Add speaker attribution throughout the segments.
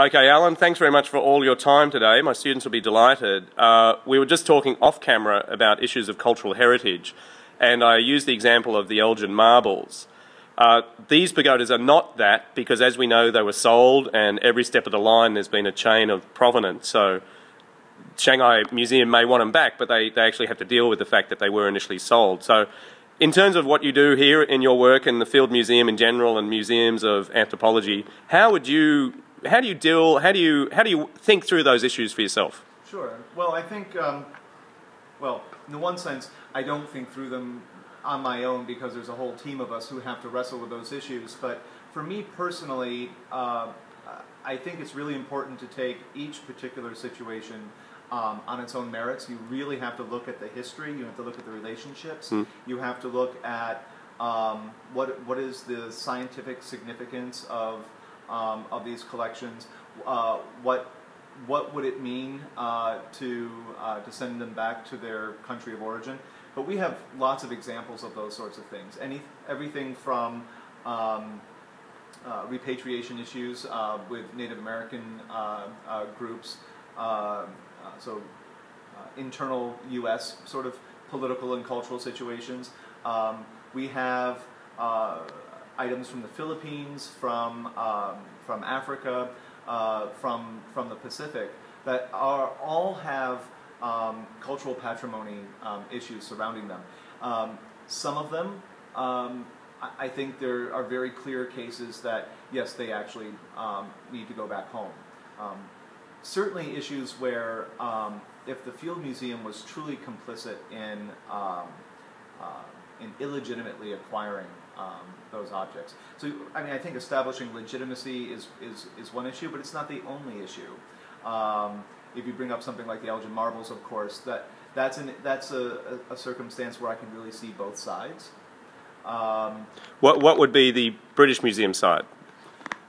Speaker 1: Okay, Alan, thanks very much for all your time today. My students will be delighted. We were just talking off camera about issues of cultural heritage, and I used the example of the Elgin marbles. These pagodas are not that because, as we know, they were sold, and every step of the line there's been a chain of provenance. So Shanghai Museum may want them back, but they actually have to deal with the fact that they were initially sold. So in terms of what you do here in your work and the Field Museum in general and museums of anthropology, how do you think through those issues for yourself?
Speaker 2: Sure. Well, I think, well, in the one sense, I don't think through them on my own because there's a whole team of us who have to wrestle with those issues. But for me personally, I think it's really important to take each particular situation on its own merits. You really have to look at the history. You have to look at the relationships. You have to look at what is the scientific significance of these collections. What would it mean to send them back to their country of origin? But we have lots of examples of those sorts of things. Everything from repatriation issues with Native American groups, so internal U.S. sort of political and cultural situations. We have items from the Philippines, from Africa, from the Pacific that all have cultural patrimony issues surrounding them. Some of them, I think there are very clear cases that yes, they actually need to go back home. Certainly issues where if the Field Museum was truly complicit in illegitimately acquiring those objects. So, I mean, I think establishing legitimacy is one issue, but it's not the only issue. If you bring up something like the Elgin marbles, of course, that's a circumstance where I can really see both sides.
Speaker 1: What would be the British Museum side?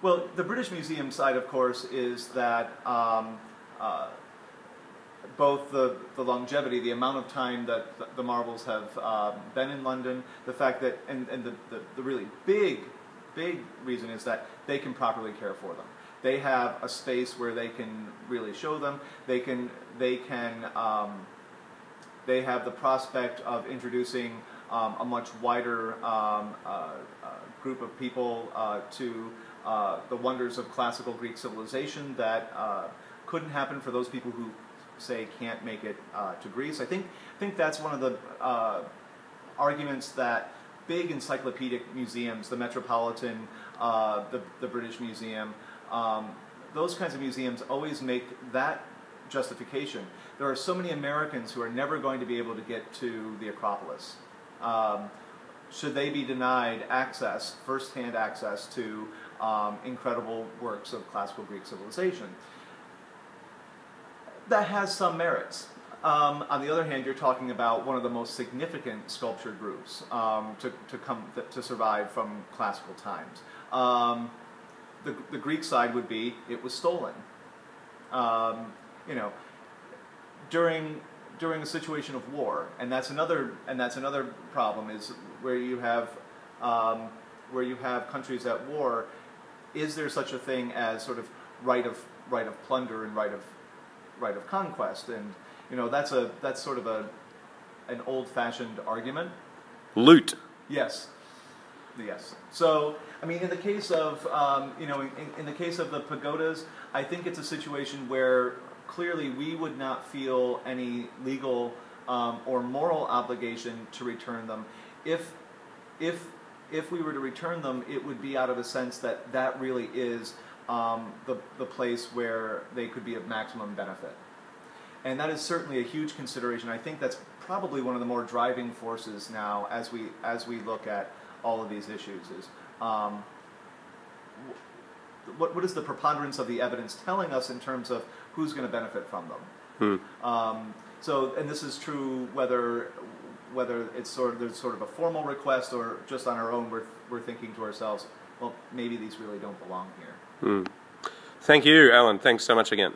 Speaker 2: Well, the British Museum side, of course, is that both the longevity, the amount of time that the marbles have been in London, the fact that, and the really big reason is that they can properly care for them. They have a space where they can really show them. They have the prospect of introducing a much wider group of people to the wonders of classical Greek civilization that couldn't happen for those people who, say, can't make it to Greece. I think that's one of the arguments that big encyclopedic museums, the Metropolitan, the British Museum, those kinds of museums always make that justification. There are so many Americans who are never going to be able to get to the Acropolis. Should they be denied access, first-hand access to incredible works of classical Greek civilization? That has some merits. On the other hand, you're talking about one of the most significant sculpture groups to survive from classical times. The Greek side would be it was stolen. You know, during a situation of war, and that's another problem is where you have countries at war. Is there such a thing as sort of right of plunder and right of conquest? And you know, that's sort of an old-fashioned argument.
Speaker 1: Loot.
Speaker 2: Yes. Yes. So, I mean, in the case of you know, in the case of the pagodas, I think it's a situation where clearly we would not feel any legal or moral obligation to return them. If we were to return them, it would be out of a sense that that really is the place where they could be of maximum benefit. And that is certainly a huge consideration. I think that's probably one of the more driving forces now as we look at all of these issues is what is the preponderance of the evidence telling us in terms of who's going to benefit from them. So, and this is true whether it's there's sort of a formal request or just on our own we're thinking to ourselves, well, maybe these really don't belong here.
Speaker 1: Thank you, Alan. Thanks so much again.